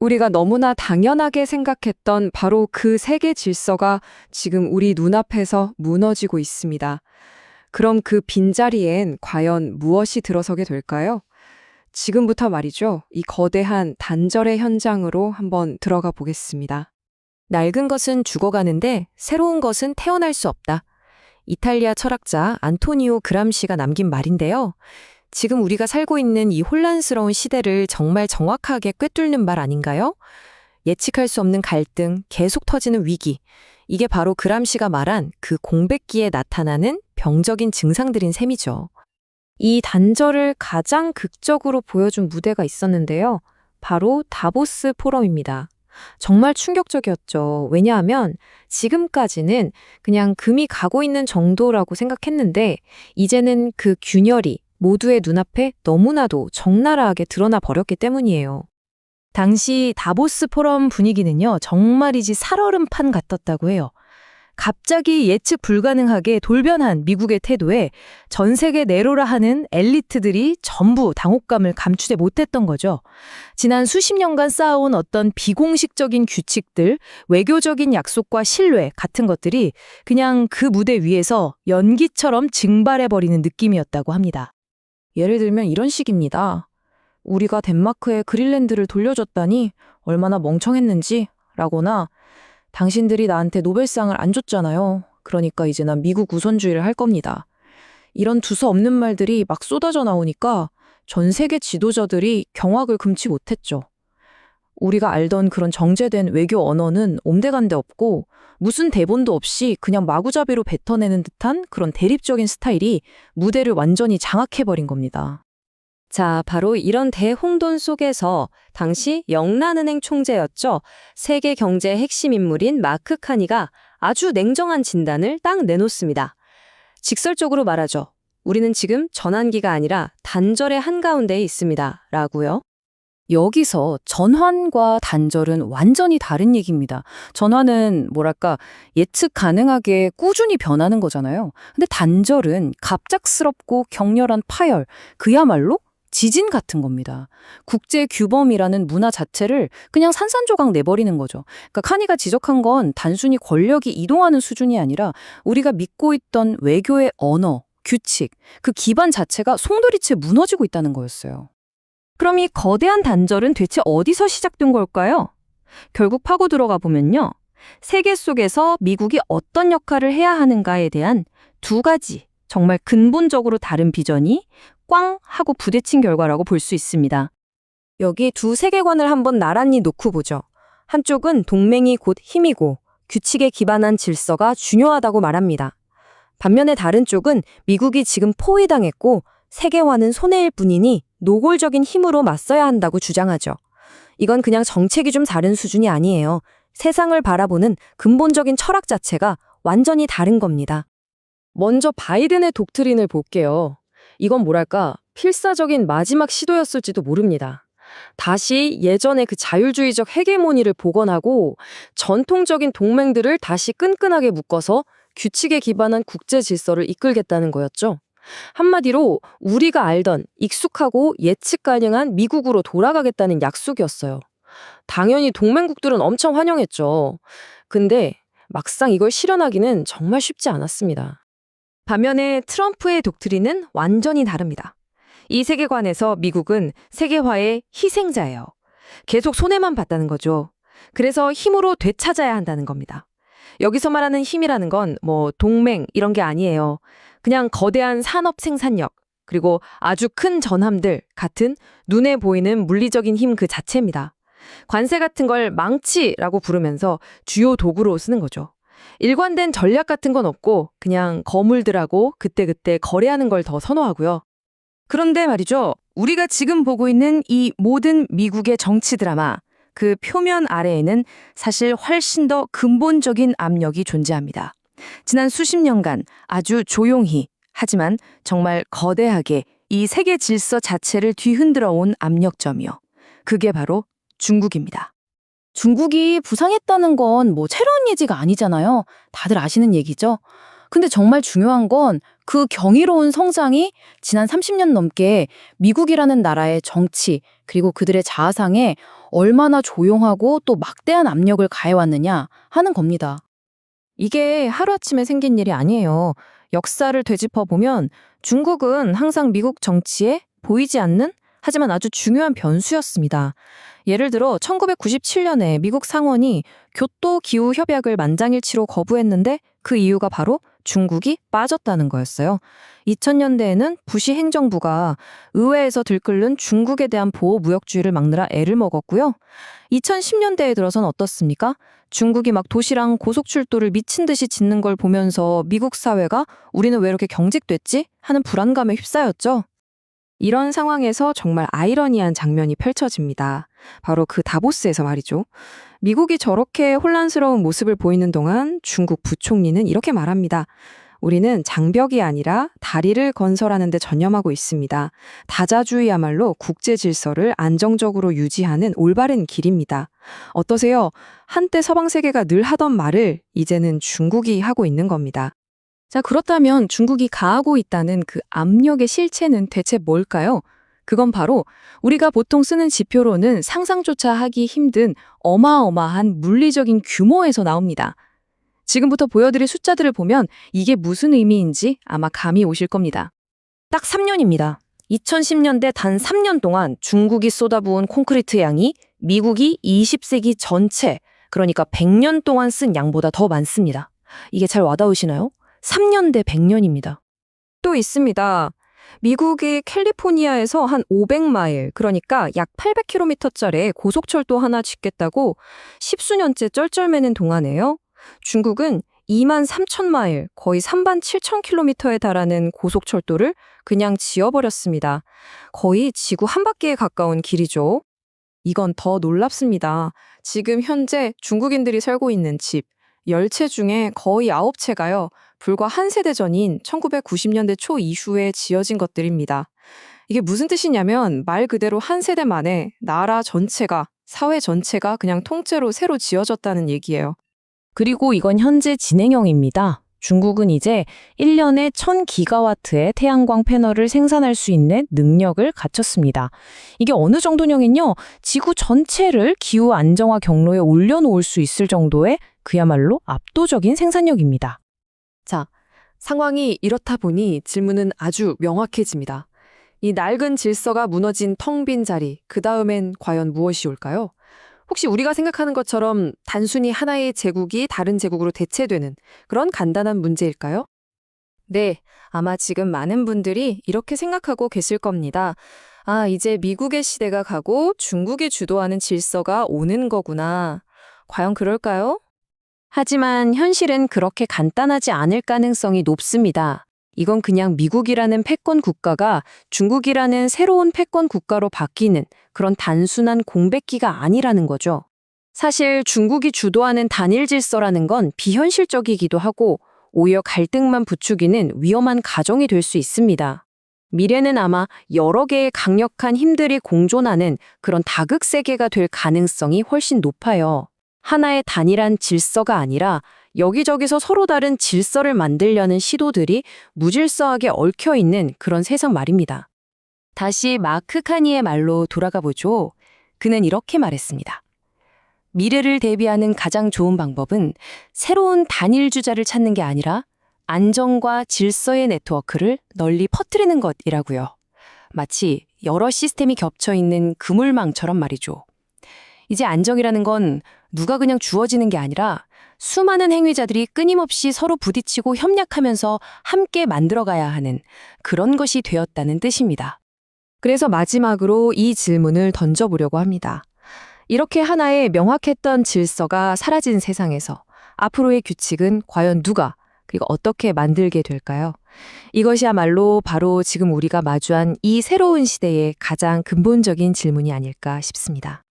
우리가 너무나 당연하게 생각했던 바로 그 세계 질서가 지금 우리 눈앞에서 무너지고 있습니다. 그럼 그 빈자리엔 과연 무엇이 들어서게 될까요? 지금부터 말이죠. 이 거대한 단절의 현장으로 한번 들어가 보겠습니다. 낡은 것은 죽어가는데 새로운 것은 태어날 수 없다. 이탈리아 철학자 안토니오 그람시가 남긴 말인데요. 지금 우리가 살고 있는 이 혼란스러운 시대를 정말 정확하게 꿰뚫는 말 아닌가요? 예측할 수 없는 갈등, 계속 터지는 위기. 이게 바로 그람시가 말한 그 공백기에 나타나는 병적인 증상들인 셈이죠. 이 단절을 가장 극적으로 보여준 무대가 있었는데요. 바로 다보스 포럼입니다. 정말 충격적이었죠. 왜냐하면 지금까지는 그냥 금이 가고 있는 정도라고 생각했는데 이제는 그 균열이 모두의 눈앞에 너무나도 적나라하게 드러나 버렸기 때문이에요. 당시 다보스 포럼 분위기는요, 정말이지 살얼음판 같았다고 해요. 갑자기 예측 불가능하게 돌변한 미국의 태도에 전 세계 내로라 하는 엘리트들이 전부 당혹감을 감추지 못했던 거죠. 지난 수십 년간 쌓아온 어떤 비공식적인 규칙들, 외교적인 약속과 신뢰 같은 것들이 그냥 그 무대 위에서 연기처럼 증발해버리는 느낌이었다고 합니다. 예를 들면 이런 식입니다. 우리가 덴마크에 그린랜드를 돌려줬다니 얼마나 멍청했는지 라거나 당신들이 나한테 노벨상을 안 줬잖아요. 그러니까 이제 난 미국 우선주의를 할 겁니다. 이런 두서없는 말들이 막 쏟아져 나오니까 전 세계 지도자들이 경악을 금치 못했죠. 우리가 알던 그런 정제된 외교 언어는 온데간데 없고 무슨 대본도 없이 그냥 마구잡이로 뱉어내는 듯한 그런 대립적인 스타일이 무대를 완전히 장악해버린 겁니다. 자, 바로 이런 대홍돈 속에서 당시 영란은행 총재였죠. 세계 경제의 핵심 인물인 마크 카니가 아주 냉정한 진단을 딱 내놓습니다. 직설적으로 말하죠. 우리는 지금 전환기가 아니라 단절의 한가운데에 있습니다. 라고요. 여기서 전환과 단절은 완전히 다른 얘기입니다. 전환은 뭐랄까 예측 가능하게 꾸준히 변하는 거잖아요. 근데 단절은 갑작스럽고 격렬한 파열, 그야말로 지진 같은 겁니다. 국제 규범이라는 문화 자체를 그냥 산산조각 내버리는 거죠. 그러니까 카니가 지적한 건 단순히 권력이 이동하는 수준이 아니라 우리가 믿고 있던 외교의 언어, 규칙, 그 기반 자체가 송두리째 무너지고 있다는 거였어요. 그럼 이 거대한 단절은 대체 어디서 시작된 걸까요? 결국 파고 들어가 보면요. 세계 속에서 미국이 어떤 역할을 해야 하는가에 대한 두 가지 정말 근본적으로 다른 비전이 꽝 하고 부딪힌 결과라고 볼 수 있습니다. 여기 두 세계관을 한번 나란히 놓고 보죠. 한쪽은 동맹이 곧 힘이고 규칙에 기반한 질서가 중요하다고 말합니다. 반면에 다른 쪽은 미국이 지금 포위당했고 세계화는 손해일 뿐이니 노골적인 힘으로 맞서야 한다고 주장하죠. 이건 그냥 정책이 좀 다른 수준이 아니에요. 세상을 바라보는 근본적인 철학 자체가 완전히 다른 겁니다. 먼저 바이든의 독트린을 볼게요. 이건 뭐랄까 필사적인 마지막 시도였을지도 모릅니다. 다시 예전의 그 자율주의적 헤게모니를 복원하고 전통적인 동맹들을 다시 끈끈하게 묶어서 규칙에 기반한 국제 질서를 이끌겠다는 거였죠. 한마디로 우리가 알던 익숙하고 예측 가능한 미국으로 돌아가겠다는 약속이었어요. 당연히 동맹국들은 엄청 환영했죠. 근데 막상 이걸 실현하기는 정말 쉽지 않았습니다. 반면에 트럼프의 독트린은 완전히 다릅니다. 이 세계관에서 미국은 세계화의 희생자예요. 계속 손해만 봤다는 거죠. 그래서 힘으로 되찾아야 한다는 겁니다. 여기서 말하는 힘이라는 건 동맹 이런 게 아니에요. 그냥 거대한 산업 생산력, 그리고 아주 큰 전함들 같은 눈에 보이는 물리적인 힘 그 자체입니다. 관세 같은 걸 망치라고 부르면서 주요 도구로 쓰는 거죠. 일관된 전략 같은 건 없고 그냥 거물들하고 그때그때 거래하는 걸 더 선호하고요. 그런데 말이죠. 우리가 지금 보고 있는 이 모든 미국의 정치 드라마, 그 표면 아래에는 사실 훨씬 더 근본적인 압력이 존재합니다. 지난 수십 년간 아주 조용히 하지만 정말 거대하게 이 세계 질서 자체를 뒤흔들어 온 압력점이요. 그게 바로 중국입니다. 중국이 부상했다는 건 새로운 예지가 아니잖아요. 다들 아시는 얘기죠. 근데 정말 중요한 건 그 경이로운 성장이 지난 30년 넘게 미국이라는 나라의 정치, 그리고 그들의 자아상에 얼마나 조용하고 또 막대한 압력을 가해왔느냐 하는 겁니다. 이게 하루아침에 생긴 일이 아니에요. 역사를 되짚어보면 중국은 항상 미국 정치에 보이지 않는 하지만 아주 중요한 변수였습니다. 예를 들어 1997년에 미국 상원이 교토 기후 협약을 만장일치로 거부했는데 그 이유가 바로 중국이 빠졌다는 거였어요. 2000년대에는 부시 행정부가 의회에서 들끓는 중국에 대한 보호 무역주의를 막느라 애를 먹었고요. 2010년대에 들어선 어떻습니까? 중국이 막 도시랑 고속철도를 미친 듯이 짓는 걸 보면서 미국 사회가 우리는 왜 이렇게 경직됐지? 하는 불안감에 휩싸였죠. 이런 상황에서 정말 아이러니한 장면이 펼쳐집니다. 바로 그 다보스에서 말이죠. 미국이 저렇게 혼란스러운 모습을 보이는 동안 중국 부총리는 이렇게 말합니다. 우리는 장벽이 아니라 다리를 건설하는 데 전념하고 있습니다. 다자주의야말로 국제 질서를 안정적으로 유지하는 올바른 길입니다. 어떠세요? 한때 서방 세계가 늘 하던 말을 이제는 중국이 하고 있는 겁니다. 자, 그렇다면 중국이 가하고 있다는 그 압력의 실체는 대체 뭘까요? 그건 바로 우리가 보통 쓰는 지표로는 상상조차 하기 힘든 어마어마한 물리적인 규모에서 나옵니다. 지금부터 보여드릴 숫자들을 보면 이게 무슨 의미인지 아마 감이 오실 겁니다. 딱 3년입니다. 2010년대 단 3년 동안 중국이 쏟아부은 콘크리트 양이 미국이 20세기 전체, 그러니까 100년 동안 쓴 양보다 더 많습니다. 이게 잘 와닿으시나요? 3년 대 100년입니다. 또 있습니다. 미국이 캘리포니아에서 한 500마일, 그러니까 약 800km짜리 고속철도 하나 짓겠다고 10수년째 쩔쩔매는 동안에요. 중국은 23,000마일, 거의 37,000km에 달하는 고속철도를 그냥 지어버렸습니다. 거의 지구 한 바퀴에 가까운 길이죠. 이건 더 놀랍습니다. 지금 현재 중국인들이 살고 있는 집, 10채 중에 거의 9채가요. 불과 한 세대 전인 1990년대 초 이후에 지어진 것들입니다. 이게 무슨 뜻이냐면 말 그대로 한 세대 만에 나라 전체가, 사회 전체가 그냥 통째로 새로 지어졌다는 얘기예요. 그리고 이건 현재 진행형입니다. 중국은 이제 1년에 1000기가와트의 태양광 패널을 생산할 수 있는 능력을 갖췄습니다. 이게 어느 정도냐면요, 지구 전체를 기후 안정화 경로에 올려놓을 수 있을 정도의 그야말로 압도적인 생산력입니다. 자, 상황이 이렇다 보니 질문은 아주 명확해집니다. 이 낡은 질서가 무너진 텅 빈 자리, 그 다음엔 과연 무엇이 올까요? 혹시 우리가 생각하는 것처럼 단순히 하나의 제국이 다른 제국으로 대체되는 그런 간단한 문제일까요? 네, 아마 지금 많은 분들이 이렇게 생각하고 계실 겁니다. 아, 이제 미국의 시대가 가고 중국이 주도하는 질서가 오는 거구나. 과연 그럴까요? 하지만 현실은 그렇게 간단하지 않을 가능성이 높습니다. 이건 그냥 미국이라는 패권 국가가 중국이라는 새로운 패권 국가로 바뀌는 그런 단순한 공백기가 아니라는 거죠. 사실 중국이 주도하는 단일 질서라는 건 비현실적이기도 하고 오히려 갈등만 부추기는 위험한 가정이 될 수 있습니다. 미래는 아마 여러 개의 강력한 힘들이 공존하는 그런 다극세계가 될 가능성이 훨씬 높아요. 하나의 단일한 질서가 아니라 여기저기서 서로 다른 질서를 만들려는 시도들이 무질서하게 얽혀있는 그런 세상 말입니다. 다시 마크 카니의 말로 돌아가 보죠. 그는 이렇게 말했습니다. 미래를 대비하는 가장 좋은 방법은 새로운 단일 주자를 찾는 게 아니라 안정과 질서의 네트워크를 널리 퍼뜨리는 것이라고요. 마치 여러 시스템이 겹쳐있는 그물망처럼 말이죠. 이제 안정이라는 건 누가 그냥 주어지는 게 아니라 수많은 행위자들이 끊임없이 서로 부딪히고 협력하면서 함께 만들어가야 하는 그런 것이 되었다는 뜻입니다. 그래서 마지막으로 이 질문을 던져보려고 합니다. 이렇게 하나의 명확했던 질서가 사라진 세상에서 앞으로의 규칙은 과연 누가 그리고 어떻게 만들게 될까요? 이것이야말로 바로 지금 우리가 마주한 이 새로운 시대의 가장 근본적인 질문이 아닐까 싶습니다.